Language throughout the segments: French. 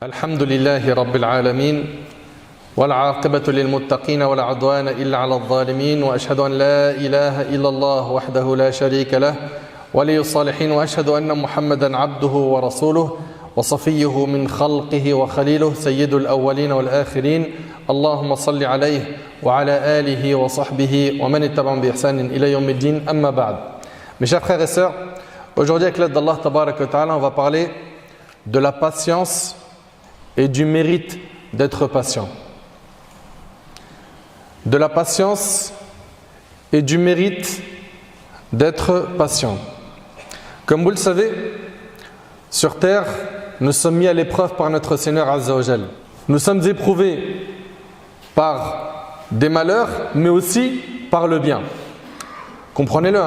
الحمد لله رب العالمين والعاقبة للمتقين ولا عدوان إلا على الظالمين وأشهد أن لا إله إلا الله وحده لا شريك له ولي الصالحين وأشهد أن محمدا عبده ورسوله وصفيه من خلقه وخليله سيد الأولين والآخرين اللهم صل عليه وعلى آله وصحبه ومن اتبعهم بإحسان إلى يوم الدين أما بعد. Mes chers frères et sœurs, aujourd'hui avec l'aide d'Allah Tabarak wa Ta'ala, on va parler de la patience et du mérite d'être patient. De la patience et du mérite d'être patient. Comme vous le savez, sur terre, nous sommes mis à l'épreuve par notre Seigneur Azza wa Jal. Nous sommes éprouvés par des malheurs, mais aussi par le bien. Comprenez-le,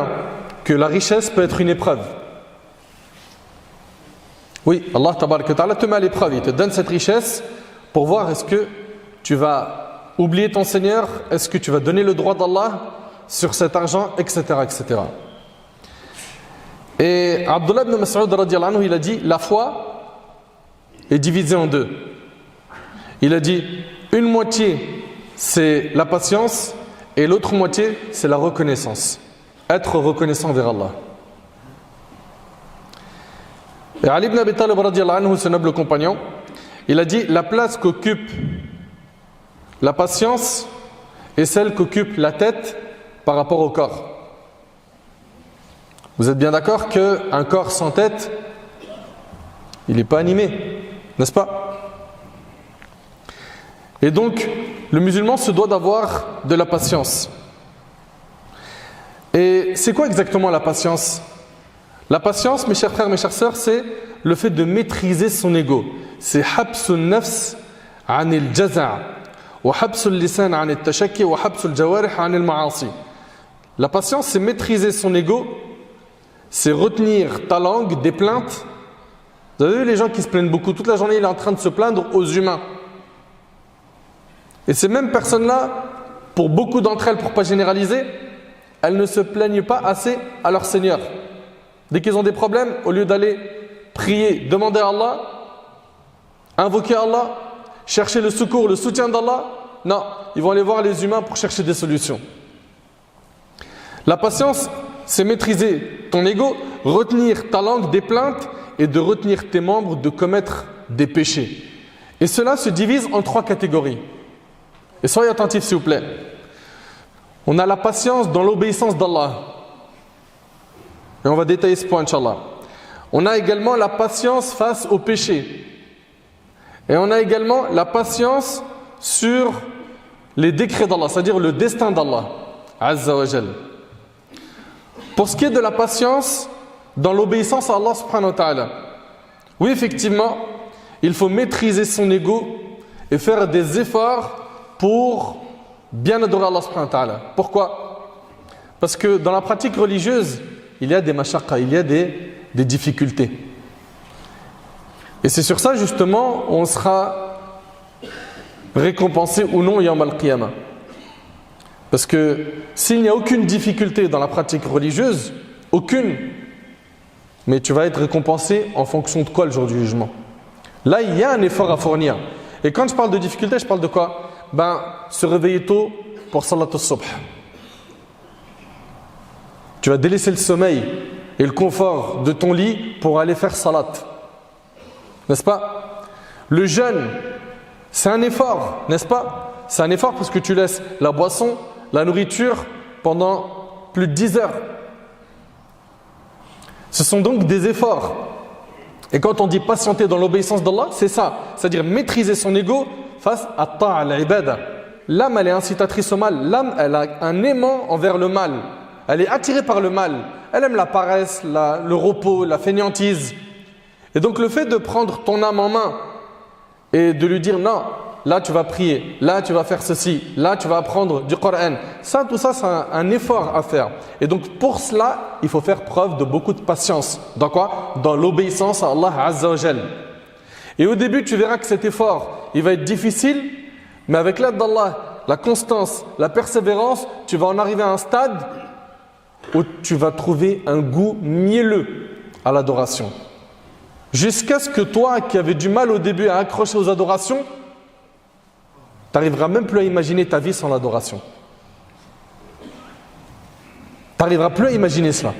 que la richesse peut être une épreuve. Oui, Allah Tabarak wa Ta'ala te met à l'épreuve, il te donne cette richesse pour voir est-ce que tu vas oublier ton Seigneur, est-ce que tu vas donner le droit d'Allah sur cet argent, etc. etc. Et Abdullah ibn Mas'ud radiyallahu anhu, il a dit, la foi est divisée en deux. Il a dit, une moitié c'est la patience et l'autre moitié c'est la reconnaissance. Être reconnaissant vers Allah. Et Ali ibn Abi Talib radiyallahu anhu, ce noble compagnon, il a dit, la place qu'occupe la patience est celle qu'occupe la tête par rapport au corps. Vous êtes bien d'accord qu'un corps sans tête, il n'est pas animé, n'est-ce pas? Et donc, le musulman se doit d'avoir de la patience. Et c'est quoi exactement la patience? La patience, mes chers frères, mes chères sœurs, c'est le fait de maîtriser son ego. C'est habsul nafs anil jaza' wa habsul lisan anil tashakki wa habsul jawarih anil ma'asi. La patience, c'est maîtriser son ego, c'est retenir ta langue des plaintes. Vous avez vu les gens qui se plaignent beaucoup, toute la journée il est en train de se plaindre aux humains. Et ces mêmes personnes-là, pour beaucoup d'entre elles, pour ne pas généraliser, elles ne se plaignent pas assez à leur Seigneur. Dès qu'ils ont des problèmes, au lieu d'aller prier, demander à Allah, invoquer Allah, chercher le secours, le soutien d'Allah, non, ils vont aller voir les humains pour chercher des solutions. La patience, c'est maîtriser ton ego, retenir ta langue des plaintes et de retenir tes membres de commettre des péchés. Et cela se divise en trois catégories. Et soyez attentifs s'il vous plaît. On a la patience dans l'obéissance d'Allah. Et on va détailler ce point, Inch'Allah. On a également la patience face au péché. Et on a également la patience sur les décrets d'Allah, c'est-à-dire le destin d'Allah, Azza wa Jal. Pour ce qui est de la patience dans l'obéissance à Allah subhanahu wa ta'ala, oui, effectivement, il faut maîtriser son ego et faire des efforts pour bien adorer Allah subhanahu wa ta'ala. Pourquoi? Parce que dans la pratique religieuse, il y a des mashaqqa, il y a des difficultés. Et c'est sur ça justement on sera récompensé ou non yawm al-qiyamah. Parce que s'il n'y a aucune difficulté dans la pratique religieuse, aucune, mais tu vas être récompensé en fonction de quoi le jour du jugement? Là, il y a un effort à fournir. Et quand je parle de difficulté, je parle de quoi? Se réveiller tôt pour salat al-subh. Tu vas délaisser le sommeil et le confort de ton lit pour aller faire salat. N'est-ce pas? Le jeûne, c'est un effort, n'est-ce pas? C'est un effort parce que tu laisses la boisson, la nourriture pendant plus de 10 heures. Ce sont donc des efforts. Et quand on dit patienter dans l'obéissance d'Allah, c'est ça. C'est-à-dire maîtriser son ego face à ta'a al-ibada. L'âme, elle est incitatrice au mal. L'âme, elle a un aimant envers le mal. Elle est attirée par le mal. Elle aime la paresse, le repos, la fainéantise. Et donc le fait de prendre ton âme en main et de lui dire non, là tu vas prier, là tu vas faire ceci, là tu vas apprendre du Coran. Ça, tout ça, c'est un effort à faire. Et donc pour cela, il faut faire preuve de beaucoup de patience. Dans quoi? Dans l'obéissance à Allah Azza wa Jal. Et au début, tu verras que cet effort, il va être difficile, mais avec l'aide d'Allah, la constance, la persévérance, tu vas en arriver à un stade où tu vas trouver un goût mielleux à l'adoration. jusqu'à ce que toi, qui avais du mal au début à accrocher aux adorations, tu n'arriveras même plus à imaginer ta vie sans l'adoration. Tu n'arriveras plus à imaginer cela.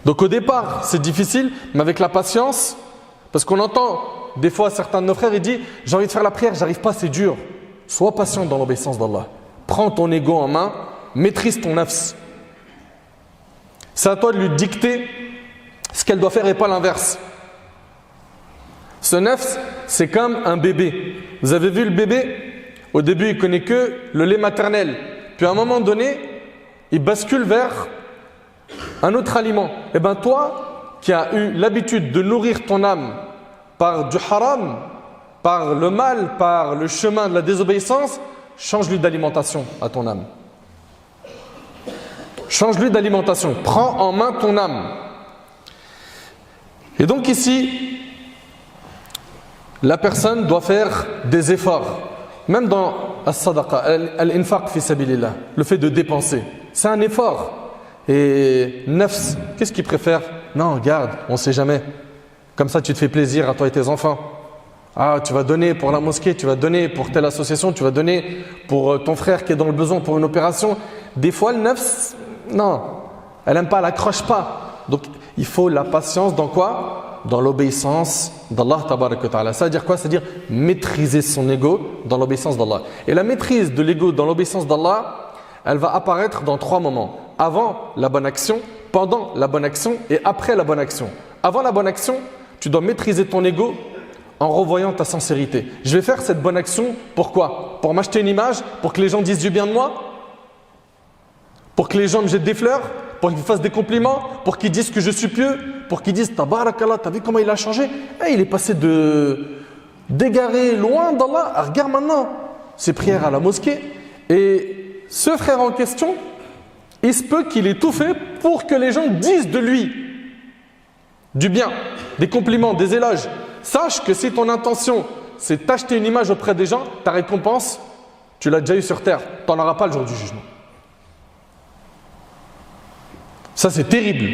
Donc au départ, c'est difficile, mais avec la patience, parce qu'on entend des fois certains de nos frères, ils disent « J'ai envie de faire la prière, j'arrive pas, c'est dur. » Sois patient dans l'obéissance d'Allah. Prends ton ego en main, maîtrise ton nafs. C'est à toi de lui dicter ce qu'elle doit faire et pas l'inverse. Ce nafs, c'est comme un bébé. Vous avez vu le bébé? Au début, il connaît que le lait maternel. Puis à un moment donné, il bascule vers un autre aliment. Et bien toi, qui as eu l'habitude de nourrir ton âme par du haram, par le mal, par le chemin de la désobéissance, change-lui d'alimentation à ton âme. Change-lui d'alimentation. Prends en main ton âme. Et donc ici, la personne doit faire des efforts. Même dans as-sadaqa, al-infaq fi sabilillah, le fait de dépenser, c'est un effort. Et nafs, qu'est-ce qu'il préfère? Non, regarde, on ne sait jamais. Comme ça, tu te fais plaisir à toi et tes enfants. Ah, tu vas donner pour la mosquée, tu vas donner pour telle association, tu vas donner pour ton frère qui est dans le besoin pour une opération. Des fois, le nafs, non, elle n'aime pas, elle n'accroche pas. Donc, il faut la patience dans quoi? Dans l'obéissance d'Allah tabarak wa ta'ala. Ça veut dire quoi? C'est-à-dire maîtriser son ego dans l'obéissance d'Allah. Et la maîtrise de l'ego dans l'obéissance d'Allah, elle va apparaître dans 3 moments. Avant la bonne action, pendant la bonne action et après la bonne action. Avant la bonne action, tu dois maîtriser ton ego en revoyant ta sincérité. Je vais faire cette bonne action, pourquoi? Pour m'acheter une image? Pour que les gens disent du bien de moi? Pour que les gens me jettent des fleurs? Pour qu'ils me fassent des compliments? Pour qu'ils disent que je suis pieux? Pour qu'ils disent Tabarakallah, t'as vu comment il a changé? Il est passé d'égaré loin d'Allah. Regarde maintenant ses prières à la mosquée. Et ce frère en question, il se peut qu'il ait tout fait pour que les gens disent de lui du bien, des compliments, des éloges. Sache que si ton intention c'est d'acheter une image auprès des gens, ta récompense, tu l'as déjà eu sur terre. Tu n'en auras pas le jour du jugement. Ça, c'est terrible.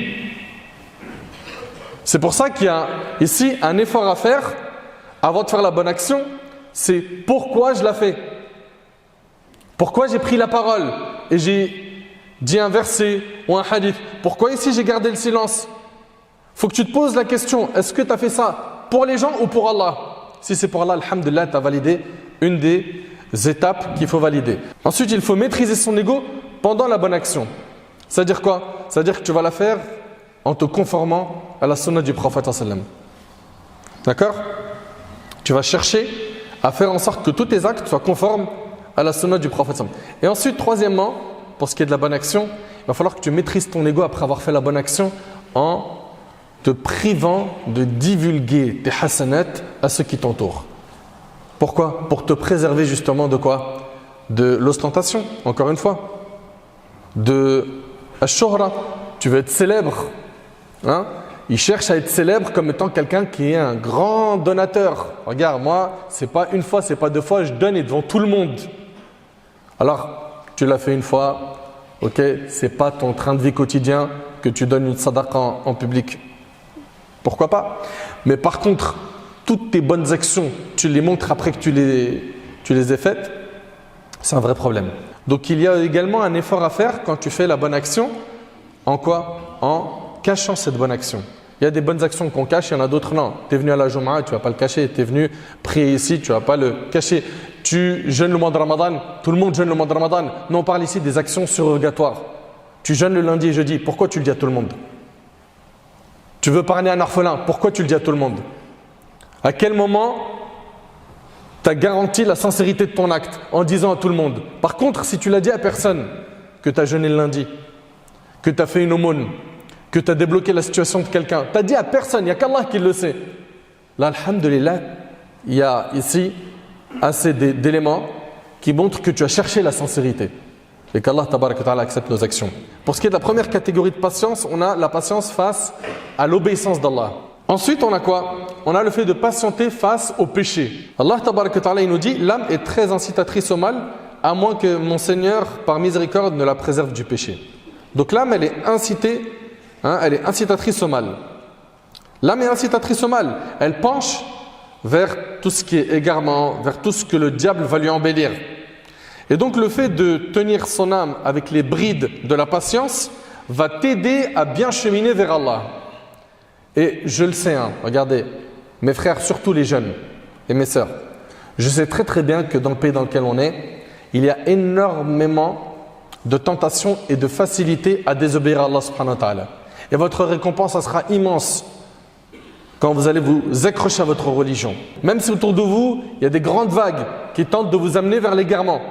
C'est pour ça qu'il y a ici un effort à faire avant de faire la bonne action. C'est pourquoi je la fais. Pourquoi j'ai pris la parole et j'ai dit un verset ou un hadith. Pourquoi ici j'ai gardé le silence? Il faut que tu te poses la question, est-ce que tu as fait ça pour les gens ou pour Allah? Si c'est pour Allah, alhamdulillah, tu as validé une des étapes qu'il faut valider. Ensuite, il faut maîtriser son ego pendant la bonne action. C'est-à-dire quoi? C'est-à-dire que tu vas la faire en te conformant à la sunna du prophète sallam. D'accord? Tu vas chercher à faire en sorte que tous tes actes soient conformes à la sunna du prophète sallam. Et ensuite, troisièmement, pour ce qui est de la bonne action, il va falloir que tu maîtrises ton ego après avoir fait la bonne action en te privant de divulguer tes hasanat à ceux qui t'entourent. Pourquoi? Pour te préserver justement de quoi? De l'ostentation, encore une fois. De ash-shuhra, tu veux être célèbre. Hein? Il cherche à être célèbre comme étant quelqu'un qui est un grand donateur. Regarde, moi, c'est pas une fois, c'est pas 2 fois, je donne et devant tout le monde. Alors, tu l'as fait une fois, ok, c'est pas ton train de vie quotidien que tu donnes une sadaqa en public. Pourquoi pas? Mais par contre, toutes tes bonnes actions, tu les montres après que tu les aies faites, c'est un vrai problème. Donc il y a également un effort à faire quand tu fais la bonne action. En quoi? En cachant cette bonne action. Il y a des bonnes actions qu'on cache, il y en a d'autres non. Tu es venu à la Jumu'ah, tu ne vas pas le cacher. Tu es venu prier ici, tu ne vas pas le cacher. Tu jeûnes le mois de Ramadan, tout le monde jeûne le mois de Ramadan. Non, on parle ici des actions surrogatoires. Tu jeûnes le lundi et jeudi, pourquoi tu le dis à tout le monde? Tu veux parler à un orphelin, pourquoi tu le dis à tout le monde? À quel moment tu as garanti la sincérité de ton acte en disant à tout le monde? Par contre, si tu l'as dit à personne, que tu as jeûné le lundi, que tu as fait une aumône, que tu as débloqué la situation de quelqu'un, tu as dit à personne, il n'y a qu'Allah qui le sait. Là, alhamdulillah, il y a ici assez d'éléments qui montrent que tu as cherché la sincérité. Et qu'Allah tabarak wa ta'ala accepte nos actions. Pour ce qui est de la première catégorie de patience, on a la patience face à l'obéissance d'Allah. Ensuite, on a quoi? On a le fait de patienter face au péché. Allah tabarak wa ta'ala, il nous dit, l'âme est très incitatrice au mal, à moins que mon Seigneur, par miséricorde, ne la préserve du péché. Donc l'âme, elle est incitée, elle est incitatrice au mal. L'âme est incitatrice au mal. Elle penche vers tout ce qui est égarement, vers tout ce que le diable va lui embellir. Et donc le fait de tenir son âme avec les brides de la patience va t'aider à bien cheminer vers Allah. Et je le sais, regardez, mes frères, surtout les jeunes et mes sœurs, je sais très très bien que dans le pays dans lequel on est, il y a énormément de tentations et de facilité à désobéir à Allah subhanahu wa ta'ala. Et votre récompense, ça sera immense quand vous allez vous accrocher à votre religion. Même si autour de vous, il y a des grandes vagues qui tentent de vous amener vers l'égarement,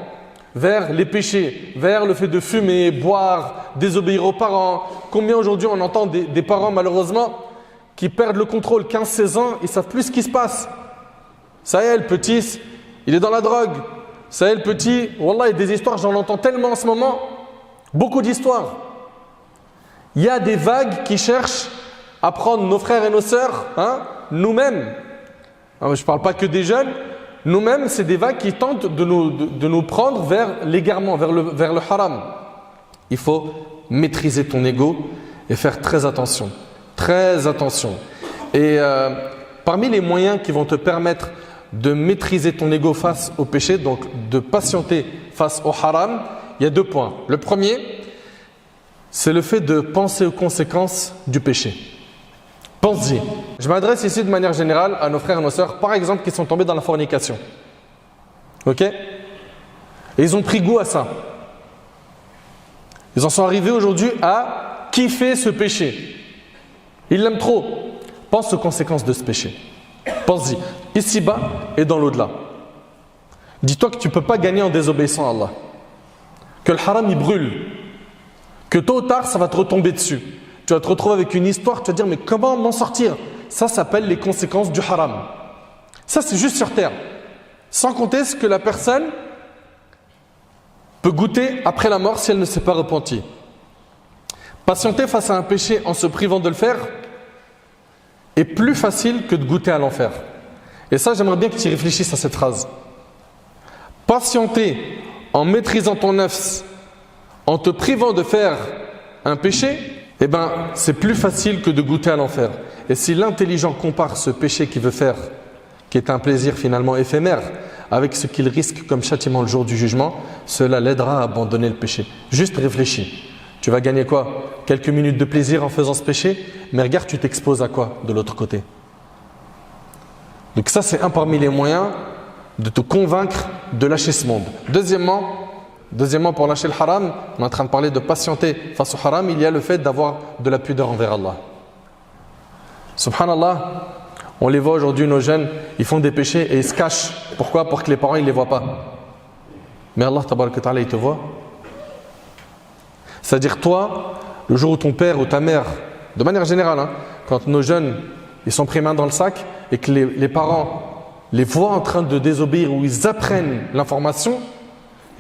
vers les péchés, vers le fait de fumer, boire, désobéir aux parents. Combien aujourd'hui on entend des parents malheureusement qui perdent le contrôle, 15-16 ans, ils ne savent plus ce qui se passe. Ça y est, le petit, il est dans la drogue. Ça y est, le petit, wallah, il y a des histoires, j'en entends tellement en ce moment, beaucoup d'histoires. Il y a des vagues qui cherchent à prendre nos frères et nos sœurs, nous-mêmes. Je ne parle pas que des jeunes, nous-mêmes, c'est des vagues qui tentent de nous prendre vers l'égarement, vers le haram. Il faut maîtriser ton ego et faire très attention. Très attention. Et parmi les moyens qui vont te permettre de maîtriser ton ego face au péché, donc de patienter face au haram, il y a 2 points. Le premier, c'est le fait de penser aux conséquences du péché. Pense-y. Je m'adresse ici de manière générale à nos frères et nos sœurs, par exemple, qui sont tombés dans la fornication. Ok? Et ils ont pris goût à ça. Ils en sont arrivés aujourd'hui à kiffer ce péché. Ils l'aiment trop. Pense aux conséquences de ce péché. Pense-y, ici-bas et dans l'au-delà. Dis-toi que tu ne peux pas gagner en désobéissant à Allah. Que le haram, il brûle. Que tôt ou tard, ça va te retomber dessus. Tu vas te retrouver avec une histoire, tu vas te dire, mais comment m'en sortir? Ça s'appelle les conséquences du haram. Ça, c'est juste sur terre. Sans compter ce que la personne peut goûter après la mort si elle ne s'est pas repentie. Patienter face à un péché en se privant de le faire est plus facile que de goûter à l'enfer. Et ça, j'aimerais bien que tu réfléchisses à cette phrase. Patienter en maîtrisant ton nafs, en te privant de faire un péché, eh ben, c'est plus facile que de goûter à l'enfer. Et si l'intelligent compare ce péché qu'il veut faire, qui est un plaisir finalement éphémère, avec ce qu'il risque comme châtiment le jour du jugement, cela l'aidera à abandonner le péché. Juste réfléchis. Tu vas gagner quoi? Quelques minutes de plaisir en faisant ce péché, mais regarde, tu t'exposes à quoi de l'autre côté? Donc ça, c'est un parmi les moyens de te convaincre de lâcher ce monde. Deuxièmement, pour lâcher le haram, on est en train de parler de patienter face au haram, il y a le fait d'avoir de la pudeur envers Allah. Subhanallah, on les voit aujourd'hui, nos jeunes, ils font des péchés et ils se cachent. Pourquoi? Pour que les parents ne les voient pas. Mais Allah, tabaraka wa ta'ala, il te voit. C'est-à-dire toi, le jour où ton père ou ta mère, de manière générale, quand nos jeunes ils sont pris main dans le sac et que les parents les voient en train de désobéir ou ils apprennent l'information,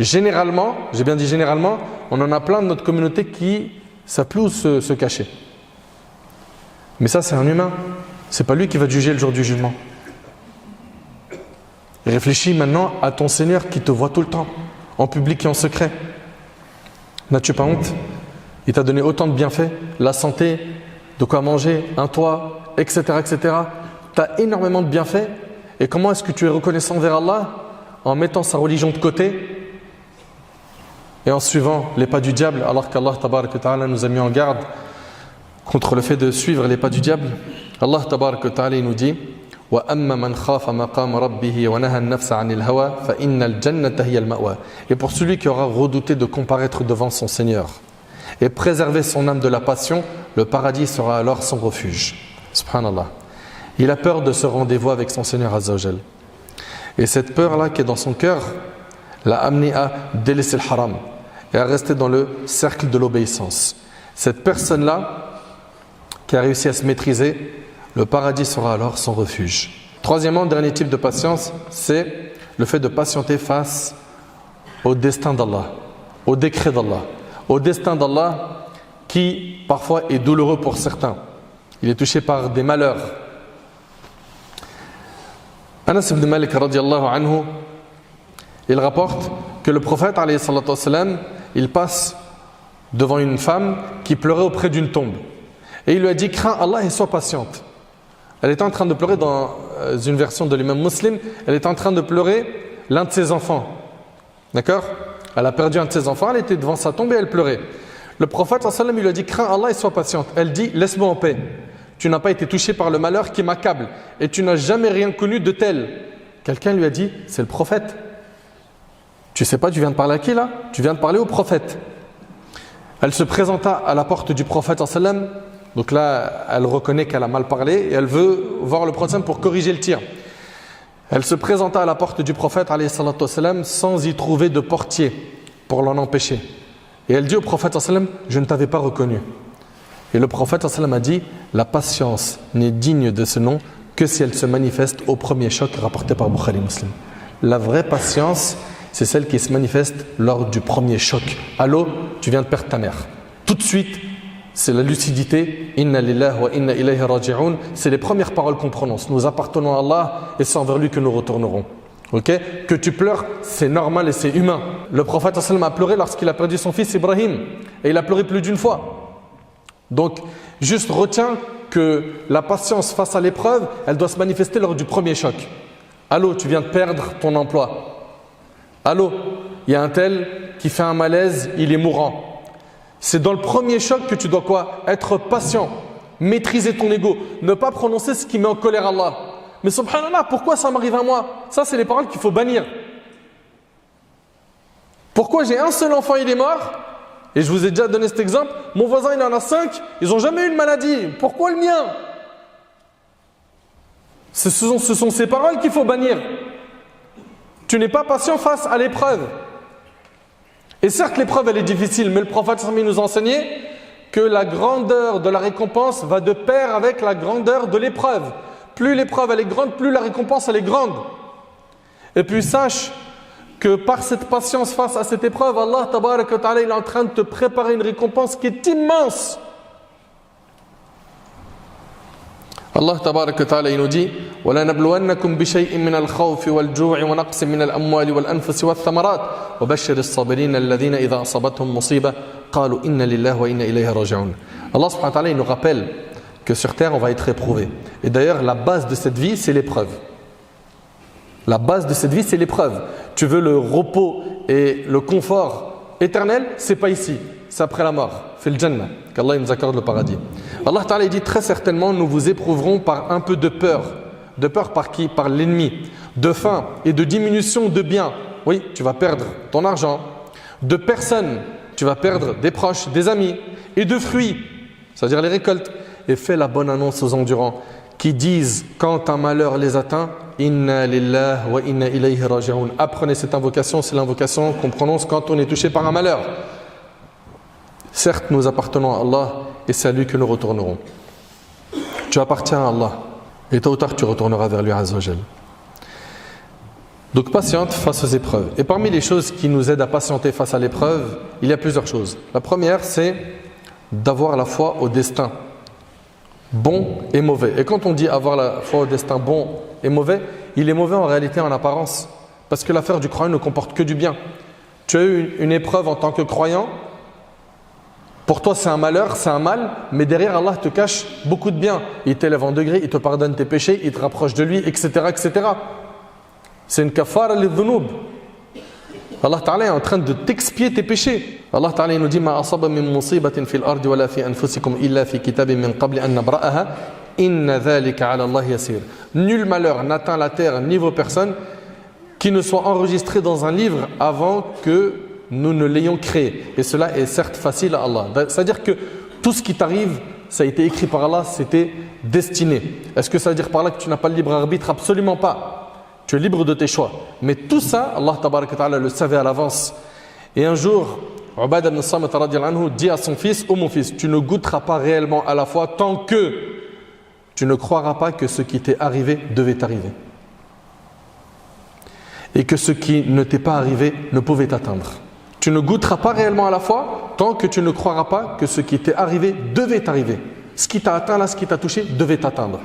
généralement, j'ai bien dit généralement, on en a plein de notre communauté qui ne savent plus où se cacher. Mais ça, c'est un humain. C'est pas lui qui va te juger le jour du jugement. Réfléchis maintenant à ton Seigneur qui te voit tout le temps, en public et en secret. N'as-tu pas honte? Il t'a donné autant de bienfaits, la santé, de quoi manger, un toit, etc. etc. Tu as énormément de bienfaits. Et comment est-ce que tu es reconnaissant envers Allah? En mettant sa religion de côté et en suivant les pas du diable, alors qu'Allah tabaraka wa ta'ala nous a mis en garde contre le fait de suivre les pas du diable. Allah tabaraka wa ta'ala nous dit وَأَمَّا مَنْ خَافَ مَقَامَ رَبِّهِ وَنَهَى النَّفْسَ عَنِ الْهَوَى فَإِنَّ الْجَنَّةَ هِيَ الْمَأْوَى. Et pour celui qui aura redouté de comparaître devant son Seigneur et préserver son âme de la passion, le paradis sera alors son refuge. Subhanallah. Il a peur de ce rendez-vous avec son Seigneur Azza wa Jal. Et cette peur-là qui est dans son cœur l'a amené à délaisser le haram et à rester dans le cercle de l'obéissance. Cette personne-là qui a réussi à se maîtriser, le paradis sera alors son refuge. Troisièmement, dernier type de patience, c'est le fait de patienter face au destin d'Allah, au décret d'Allah, au destin d'Allah qui parfois est douloureux pour certains. Il est touché par des malheurs. Anas ibn Malik radiallahu anhu, il rapporte que le prophète alayhi salatu wassalam, il passe devant une femme qui pleurait auprès d'une tombe. Et il lui a dit, crains Allah et sois patiente. Elle était en train de pleurer dans une version de l'imam Muslim, elle était en train de pleurer l'un de ses enfants. D'accord? Elle a perdu un de ses enfants, elle était devant sa tombe et elle pleurait. Le prophète sallallahu alayhi wa sallam, il lui a dit, crains Allah et sois patiente. Elle dit, laisse-moi en paix. Tu n'as pas été touché par le malheur qui m'accable et tu n'as jamais rien connu de tel. Quelqu'un lui a dit, c'est le prophète. Tu sais pas, tu viens de parler à qui là? Tu viens de parler au prophète. Elle se présenta à la porte du prophète sallallahu alayhi wa sallam. Donc là, elle reconnaît qu'elle a mal parlé et elle veut voir le prophète pour corriger le tir. Elle se présenta à la porte du prophète alayhi salatu wassalam, sans y trouver de portier pour l'en empêcher. Et elle dit au prophète sallallahu alayhi wa sallam, je ne t'avais pas reconnu. Et le prophète sallallahu alayhi wa sallam a dit, la patience n'est digne de ce nom que si elle se manifeste au premier choc rapporté par Bukhari Muslim. La vraie patience, c'est celle qui se manifeste lors du premier choc. Allô, tu viens de perdre ta mère. Tout de suite, c'est la lucidité. Inna lillahi wa inna ilayhi raji'un. C'est les premières paroles qu'on prononce. Nous appartenons à Allah et c'est envers lui que nous retournerons. Okay? Que tu pleures, c'est normal et c'est humain. Le prophète sallallahu alayhi wa sallam a pleuré lorsqu'il a perdu son fils Ibrahim. Et il a pleuré plus d'une fois. Donc, juste retiens que la patience face à l'épreuve, elle doit se manifester lors du premier choc. Allô, tu viens de perdre ton emploi. Allô, il y a un tel qui fait un malaise, il est mourant. C'est dans le premier choc que tu dois quoi? Être patient, maîtriser ton ego, ne pas prononcer ce qui met en colère Allah. Mais subhanallah, pourquoi ça m'arrive à moi? Ça, c'est les paroles qu'il faut bannir. Pourquoi j'ai un seul enfant, il est mort? Et je vous ai déjà donné cet exemple. Mon voisin, il en a 5, ils n'ont jamais eu de maladie. Pourquoi le mien? Ce sont ces paroles qu'il faut bannir. Tu n'es pas patient face à l'épreuve. Et certes, l'épreuve, elle est difficile, mais le prophète nous a enseigné que la grandeur de la récompense va de pair avec la grandeur de l'épreuve. Plus l'épreuve, elle est grande, plus la récompense, elle est grande. Et puis sache que par cette patience face à cette épreuve, Allah tabaraka wa ta'ala, il est en train de te préparer une récompense qui est immense. Allah tabaraka wa ta'ala, il nous dit وَلَنَبْلُوَنَّكُمْ بِشَيْءٍ مِّنَ الْخَوْفِ وَالْجُوعِ وَنَقْصٍ مِّنَ الْأَمْوَالِ وَالْأَنفُسِ وَالثَّمَرَاتِ وَبَشِّرِ الصَّابِرِينَ الَّذِينَ إِذَا أَصَابَتْهُمْ مُصِيبَةٌ قَالُوا إِنَّ لِلَّهِ وَإِنَّا إِلَيْهِ رَاجِعُونَ. Allah subhanahu wa ta'ala, il nous rappelle que sur terre, on va être éprouvé. Et d'ailleurs, la base de cette vie, c'est l'épreuve. La base de cette vie, c'est l'épreuve. Tu veux le repos et le confort éternel, c'est pas ici, c'est après la mort. Fil Jannah, qu'Allah nous accorde le paradis. Allah Ta'ala dit très certainement, nous vous éprouverons par un peu de peur. De peur par qui? Par l'ennemi. De faim et de diminution de biens. Oui, tu vas perdre ton argent. De personnes, tu vas perdre des proches, des amis. Et de fruits, c'est-à-dire les récoltes. Et fais la bonne annonce aux endurants qui disent quand un malheur les atteint, Inna lillahi wa inna ilayhi raji'un. Apprenez cette invocation, c'est l'invocation qu'on prononce quand on est touché par un malheur. Certes, nous appartenons à Allah et c'est à lui que nous retournerons. Tu appartiens à Allah et tôt ou tard tu retourneras vers lui Azza wa Jal. Donc patiente face aux épreuves. Et parmi les choses qui nous aident à patienter face à l'épreuve, il y a plusieurs choses. La première, c'est d'avoir la foi au destin, bon et mauvais. Et quand on dit avoir la foi au destin bon et mauvais, il est mauvais en réalité en apparence. Parce que l'affaire du croyant ne comporte que du bien. Tu as eu une épreuve en tant que croyant, pour toi c'est un malheur, c'est un mal, mais derrière Allah te cache beaucoup de bien. Il t'élève en degré, il te pardonne tes péchés, il te rapproche de lui, etc. etc. C'est une kafara lidhunub. Allah Ta'ala est en train de t'expier tes péchés. Allah Ta'ala nous dit Ma asaba min musibatin fil ardi wa la fi anfusikum illa fi kitabin min qabli an nabra'aha inna dhalika 'ala Allah yasir. Nul malheur n'atteint la terre ni vos personnes qui ne soit enregistré dans un livre avant que nous ne l'ayons créé. Et cela est certes facile à Allah. C'est-à-dire que tout ce qui t'arrive, ça a été écrit par Allah, c'était destiné. Est-ce que ça veut dire par là que tu n'as pas le libre arbitre? Absolument pas. Tu es libre de tes choix. Mais tout ça, Allah tabaraka ta'ala le savait à l'avance. Et un jour, Ubadah ibn Samit radiyallahu anhu dit à son fils, ô mon fils, tu ne goûteras pas réellement à la foi tant que tu ne croiras pas que ce qui t'est arrivé devait arriver. Et que ce qui ne t'est pas arrivé ne pouvait t'atteindre. Tu ne goûteras pas réellement à la foi tant que tu ne croiras pas que ce qui t'est arrivé devait arriver. Ce qui t'a atteint là, ce qui t'a touché, devait t'atteindre.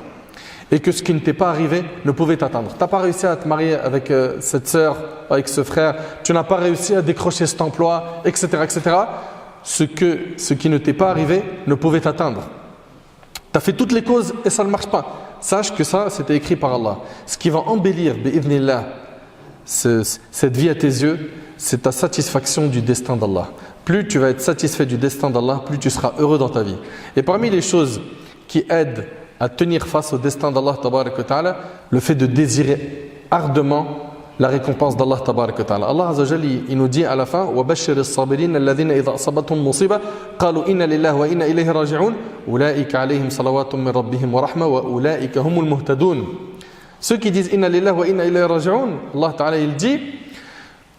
Et que ce qui ne t'est pas arrivé ne pouvait t'atteindre. Tu n'as pas réussi à te marier avec cette sœur, avec ce frère, tu n'as pas réussi à décrocher cet emploi, etc. etc. Ce qui ne t'est pas arrivé ne pouvait t'atteindre. Tu as fait toutes les causes et ça ne marche pas. sache que ça, c'était écrit par Allah. Ce qui va embellir, bi'idhnillah, cette vie à tes yeux, c'est ta satisfaction du destin d'Allah. Plus tu vas être satisfait du destin d'Allah, plus tu seras heureux dans ta vie. Et parmi les choses qui aident à tenir face au destin d'Allah, tabarak wa ta'ala, le fait de désirer ardemment la récompense d'Allah tabarak wa ta'ala. Allah Azza wa Jalla, il nous dit à la fin: وَبَشِّرِ الصَّابِرِينَ الَّذِينَ إِذَا أَصَابَتْهُم مُّصِيبَةٌ قَالُوا إِنَّا لِلَّهِ وَإِنَّا إِلَيْهِ رَاجِعُونَ أُولَٰئِكَ عَلَيْهِمْ صَلَوَاتٌ مِّن رَّبِّهِمْ وَرَحْمَةٌ وَأُولَٰئِكَ هُمُ الْمُهْتَدُونَ. Ceux qui disent Inna lillahi wa inna ilayhi raji'un, Allah Ta'ala il dit,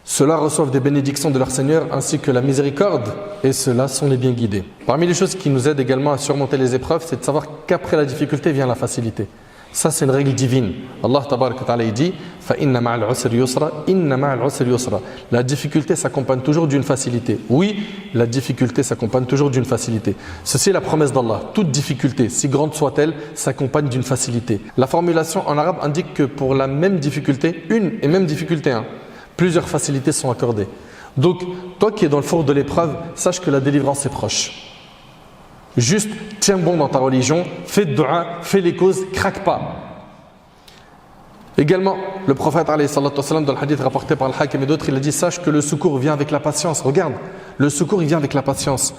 ceux-là reçoivent des bénédictions de leur Seigneur ainsi que la miséricorde, et ceux-là sont les bien guidés. Parmi les choses qui nous aident également à surmonter les épreuves, c'est de savoir qu'après la difficulté vient la facilité. Ça, c'est une règle divine. Allah Ta'ala il dit fa inna ma'al usri yusra, inna ma'al usri yusra. La difficulté s'accompagne toujours d'une facilité. Oui, la difficulté s'accompagne toujours d'une facilité. Ceci est la promesse d'Allah. Toute difficulté, si grande soit-elle, s'accompagne d'une facilité. La formulation en arabe indique que pour la même difficulté, une et même difficulté, plusieurs facilités sont accordées. Donc, toi qui es dans le four de l'épreuve, sache que la délivrance est proche. Juste, tiens bon dans ta religion, fais de dua, fais les causes, craque pas. Également, le prophète, alayhi salatu wassalam, dans le hadith rapporté par Al-Hakim et d'autres, il a dit: sache que le secours vient avec la patience. Regarde, le secours il vient avec la patience.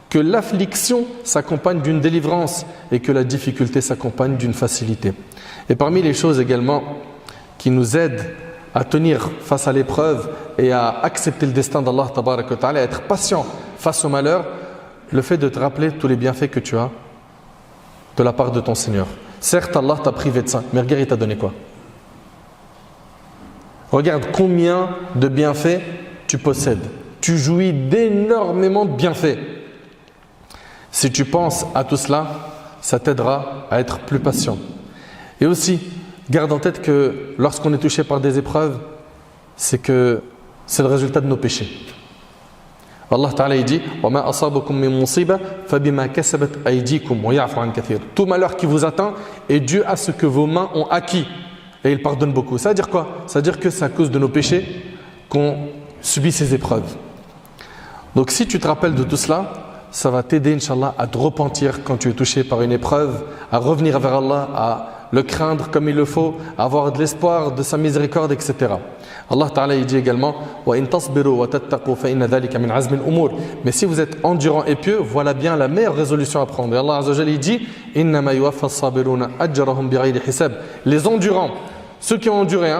Que l'affliction s'accompagne d'une délivrance et que la difficulté s'accompagne d'une facilité. Et parmi les choses également qui nous aident à tenir face à l'épreuve et à accepter le destin d'Allah tabarak wa ta'ala, à être patient face au malheur, le fait de te rappeler tous les bienfaits que tu as de la part de ton Seigneur. Certes, Allah t'a privé de ça, mais regarde, il t'a donné quoi? Regarde combien de bienfaits tu possèdes. Tu jouis d'énormément de bienfaits. Si tu penses à tout cela, ça t'aidera à être plus patient. Et aussi, garde en tête que lorsqu'on est touché par des épreuves, c'est le résultat de nos péchés. Allah Ta'ala il dit: وَمَا أَصَابَكُم مِّن مُّصِيبَةٍ فَبِمَا كَسَبَتْ أَيْدِيكُمْ وَيَعْفُ عَن كَثِيرٍ. Tout malheur qui vous atteint est dû à ce que vos mains ont acquis. Et il pardonne beaucoup. Ça veut dire quoi? Ça veut dire que c'est à cause de nos péchés qu'on subit ces épreuves. Donc si tu te rappelles de tout cela, ça va t'aider, Inch'Allah, à te repentir quand tu es touché par une épreuve, à revenir vers Allah, à le craindre comme il le faut, à avoir de l'espoir de sa miséricorde, etc. Allah Ta'ala il dit également: وَإِن تَصْبِرُوا وَتَتَّقُوا فَإِنَّ ذَلِكَ مِنْ عَزْمِ الْأُمُورِ. Mais si vous êtes endurant et pieux, voilà bien la meilleure résolution à prendre. Et Allah Azza wa Jalla il dit: إِنَّمَا يُوَفَّى الصَّابِرُونَ أَجْرَهُمْ بِغَيْرِ حِسَابٍ. Les endurants, ceux qui ont enduré,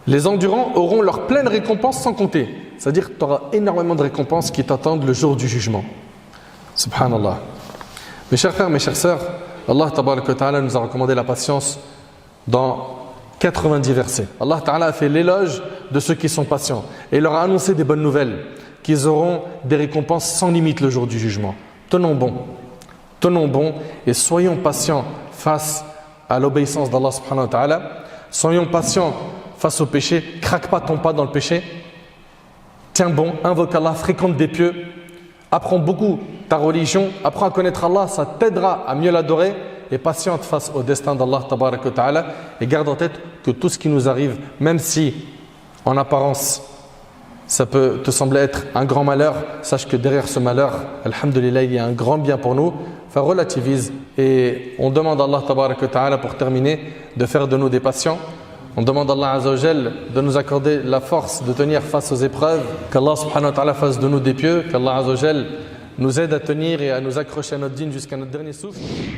les endurants auront leur pleine récompense sans compter. C'est-à-dire que tu auras énormément de récompenses qui t'attendent le jour du jugement. Subhanallah. Mes chers frères, mes chères sœurs, Allah Tabaraka wa Ta'ala nous a recommandé la patience dans 90 versets. Allah Ta'ala a fait l'éloge de ceux qui sont patients et leur a annoncé des bonnes nouvelles, qu'ils auront des récompenses sans limite le jour du jugement. Tenons bon et soyons patients face à l'obéissance d'Allah Subhanahu wa Ta'ala. Soyons patients face au péché, craque pas ton pas dans le péché. Tiens bon, invoque Allah, fréquente des pieux, apprends beaucoup ta religion, apprends à connaître Allah, ça t'aidera à mieux l'adorer, et patiente face au destin d'Allah Tabarak wa Ta'ala, et garde en tête que tout ce qui nous arrive, même si en apparence ça peut te sembler être un grand malheur, sache que derrière ce malheur, alhamdulillah, il y a un grand bien pour nous. Enfin, relativise, et on demande à Allah Tabarak wa Ta'ala, pour terminer, de faire de nous des patients. On demande à Allah Azza wa Jal de nous accorder la force de tenir face aux épreuves, qu'Allah Subhanahu wa Ta'ala fasse de nous des pieux, qu'Allah Azza wa Jal nous aide à tenir et à nous accrocher à notre dîn jusqu'à notre dernier souffle.